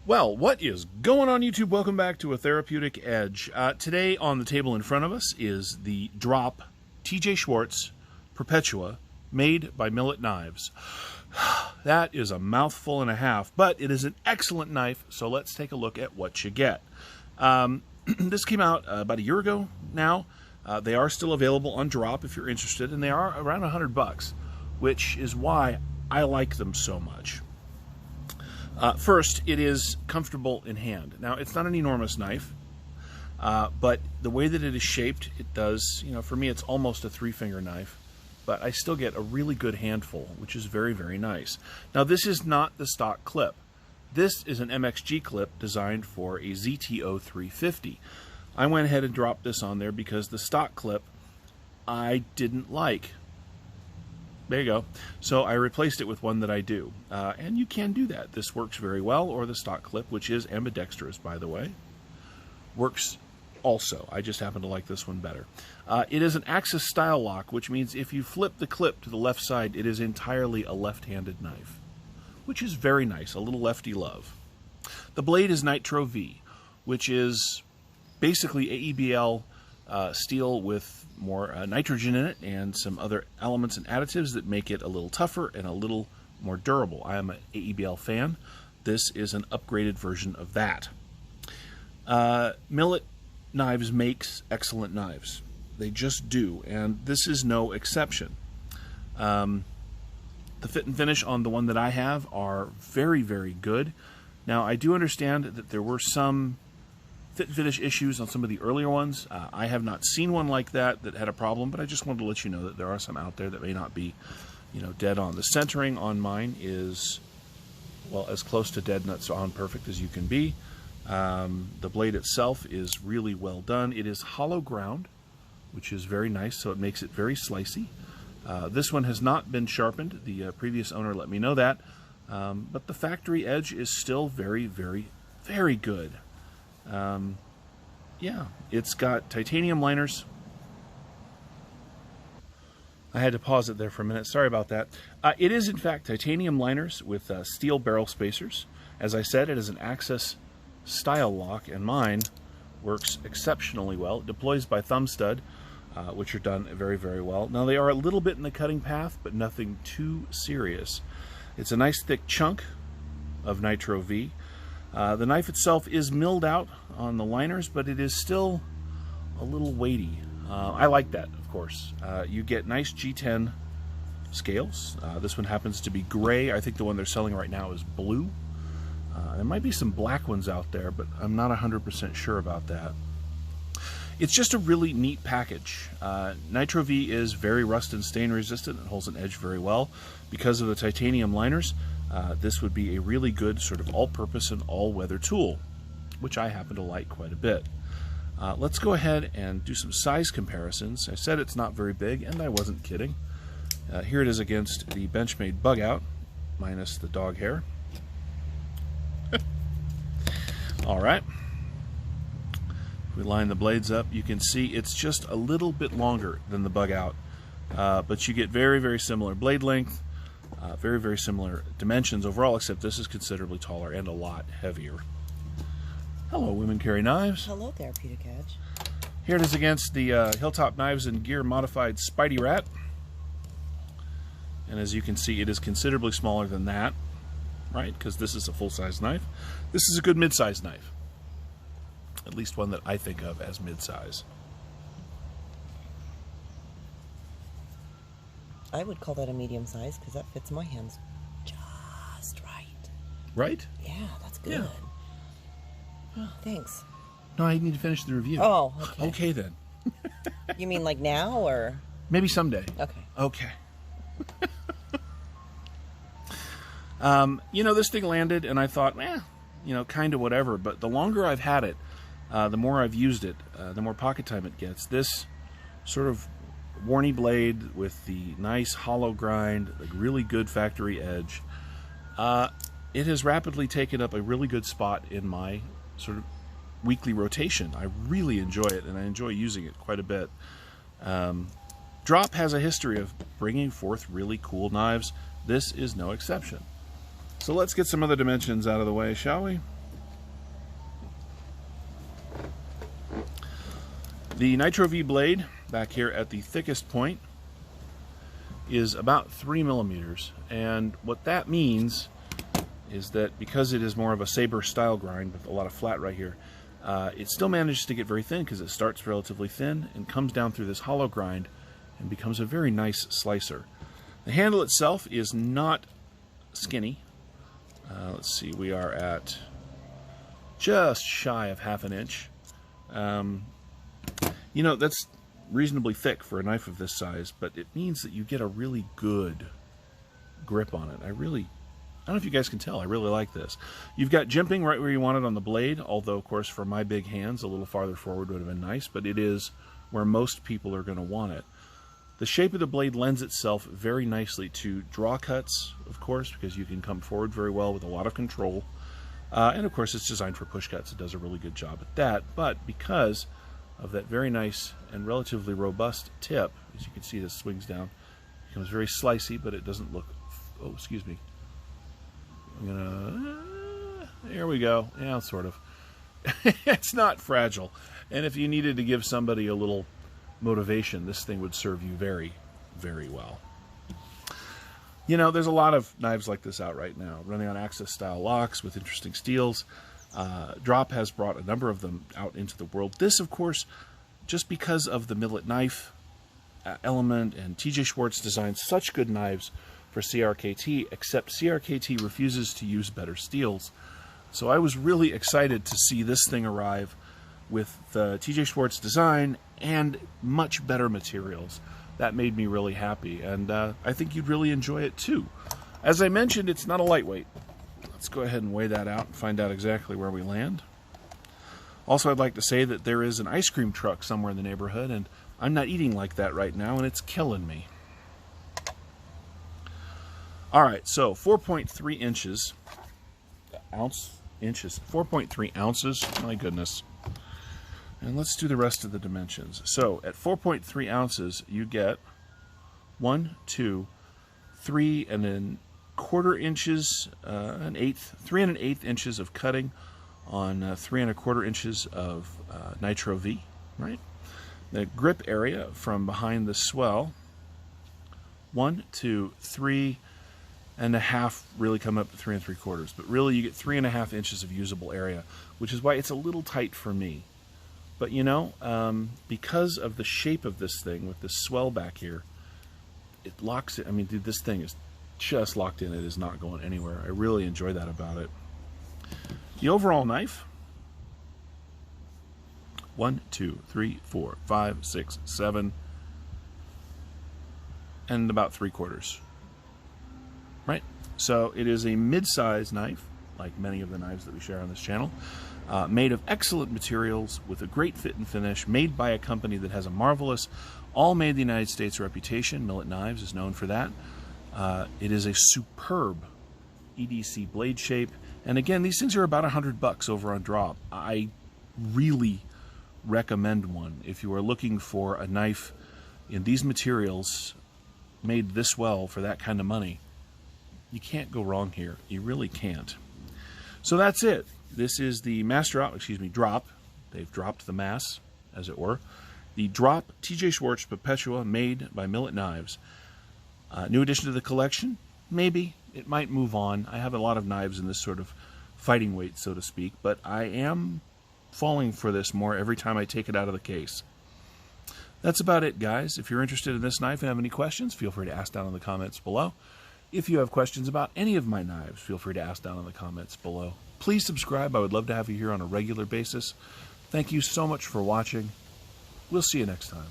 Well, what is going on, YouTube? Welcome back to A Therapeutic Edge. Today on the table in front of us is the Drop TJ Schwarz Perpetua, made by Millit knives. That is a mouthful and a half, but it is an excellent knife, so let's take a look at what you get. This came out about a year ago now. They are still available on Drop if you're interested, and they are around $100, which is why I like them so much. First, it is comfortable in hand. Now, it's not an enormous knife, but the way that it is shaped, it does, for me, it's almost a 3-finger knife, but I still get a really good handful, which is very, very nice. Now, this is not the stock clip. This is an MXG clip designed for a ZTO 350. I went ahead and dropped this on there because the stock clip I didn't like. There you go. So I replaced it with one that I do. And you can do that. This works very well, or the stock clip, which is ambidextrous, by the way, works also. I just happen to like this one better. It is an axis style lock, which means if you flip the clip to the left side, it is entirely a left-handed knife, which is very nice, a little lefty love. The blade is Nitro V, which is basically AEBL steel with more nitrogen in it and some other elements and additives that make it a little tougher and a little more durable. I am an AEBL fan. This is an upgraded version of that. Millit Knives makes excellent knives. They just do, and this is no exception. The fit and finish on the one that I have are very, very good. Now, I do understand that there were some fit and finish issues on some of the earlier ones. I have not seen one like that had a problem, but I just wanted to let you know that there are some out there that may not be, dead on. The centering on mine is, well, as close to dead nuts on perfect as you can be. The blade itself is really well done. It is hollow ground, which is very nice, so it makes it very slicey. This one has not been sharpened. The previous owner let me know that, but the factory edge is still very, very, very good. Yeah, it's got titanium liners. I had to pause it there for a minute. Sorry about that. It is, in fact, titanium liners with steel barrel spacers. As I said, it is an axis style lock, and mine works exceptionally well. It deploys by thumb stud, which are done very, very well. Now, they are a little bit in the cutting path, but nothing too serious. It's a nice thick chunk of Nitro V. The knife itself is milled out on the liners, but it is still a little weighty. I like that, of course. You get nice G10 scales. This one happens to be gray. I think the one they're selling right now is blue. There might be some black ones out there, but I'm not 100% sure about that. It's just a really neat package. Nitro V is very rust and stain resistant and holds an edge very well. Because of the titanium liners, this would be a really good sort of all-purpose and all-weather tool, which I happen to like quite a bit. Let's go ahead and do some size comparisons. I said it's not very big, and I wasn't kidding. Here it is against the Benchmade Bug Out, minus the dog hair. All right. If we line the blades up, you can see it's just a little bit longer than the Bug Out, but you get very, very similar blade length, very, very similar dimensions overall, except this is considerably taller and a lot heavier. Hello, Women Carry Knives. Hello, Therapeutic Edge. Here it is against the Hilltop Knives and Gear modified Spidey Rat. And as you can see, it is considerably smaller than that, right? Because this is a full-size knife. This is a good mid-size knife. At least one that I think of as mid-size. I would call that a medium size because that fits my hands just right. Right? Yeah, that's good. Yeah. Oh, thanks. No, I need to finish the review. Oh, okay. Okay, then. You mean like now, or? Maybe someday. Okay. Okay. This thing landed, and I thought, kind of whatever. But the longer I've had it, the more I've used it, the more pocket time it gets. This sort of warny blade with the nice hollow grind, like really good factory edge, it has rapidly taken up a really good spot in my sort of weekly rotation. I really enjoy it, and I enjoy using it quite a bit. Drop has a history of bringing forth really cool knives. This is no exception. So let's get some other dimensions out of the way, shall we? The Nitro V blade, back here at the thickest point, is about 3 millimeters. And what that means is that because it is more of a saber style grind with a lot of flat right here, it still manages to get very thin because it starts relatively thin and comes down through this hollow grind and becomes a very nice slicer. The handle itself is not skinny. Let's see, we are at just shy of ½ an inch. You know, that's reasonably thick for a knife of this size, but it means that you get a really good grip on it. I don't know if you guys can tell, I really like this. You've got jimping right where you want it on the blade, although, of course, for my big hands, a little farther forward would have been nice, but it is where most people are going to want it. The shape of the blade lends itself very nicely to draw cuts, of course, because you can come forward very well with a lot of control. And, of course, it's designed for push cuts. It does a really good job at that, but because of that very nice and relatively robust tip, as you can see, this swings down, it becomes very slicey, but it doesn't look... Oh, excuse me. There we go. Yeah, sort of. It's not fragile. And if you needed to give somebody a little motivation, this thing would serve you very, very well. You know, there's a lot of knives like this out right now, running on Axis style locks with interesting steels. Drop has brought a number of them out into the world. This, of course, just because of the Millit knife element, and TJ Schwarz designed such good knives for CRKT, except CRKT refuses to use better steels. So I was really excited to see this thing arrive with the TJ Schwarz design and much better materials. That made me really happy, and I think you'd really enjoy it too. As I mentioned, it's not a lightweight. Let's go ahead and weigh that out and find out exactly where we land. Also, I'd like to say that there is an ice cream truck somewhere in the neighborhood, and I'm not eating like that right now, and it's killing me. All right, so 4.3 inches, 4.3 ounces, my goodness. And let's do the rest of the dimensions. So at 4.3 ounces, you get 1, 2, 3 and 1/4 inches, 3 1/8 inches of cutting on 3 1/4 inches of Nitro V, right? The grip area from behind the swell, 1, 2, 3 1/2 really come up to 3 3/4, but really you get 3 1/2 inches of usable area, which is why it's a little tight for me. But you know, because of the shape of this thing with this swell back here, it locks it. I mean, dude, this thing is just locked in. It is not going anywhere. I really enjoy that about it. The overall knife, 1, 2, 3, 4, 5, 6, 7, and about 3/4. Right? So it is a mid-size knife, like many of the knives that we share on this channel, made of excellent materials with a great fit and finish, made by a company that has a marvelous, all made in the United States reputation. Millit Knives is known for that. It is a superb EDC blade shape, and again, these things are about $100 over on Drop. I really recommend one if you are looking for a knife in these materials made this well for that kind of money. You can't go wrong here. You really can't. So that's it. This is the Drop. They've dropped the mass, as it were. The Drop TJ Schwarz Perpetua, made by Millit Knives. New addition to the collection? Maybe. It might move on. I have a lot of knives in this sort of fighting weight, so to speak, but I am falling for this more every time I take it out of the case. That's about it, guys. If you're interested in this knife and have any questions, feel free to ask down in the comments below. If you have questions about any of my knives, feel free to ask down in the comments below. Please subscribe. I would love to have you here on a regular basis. Thank you so much for watching. We'll see you next time.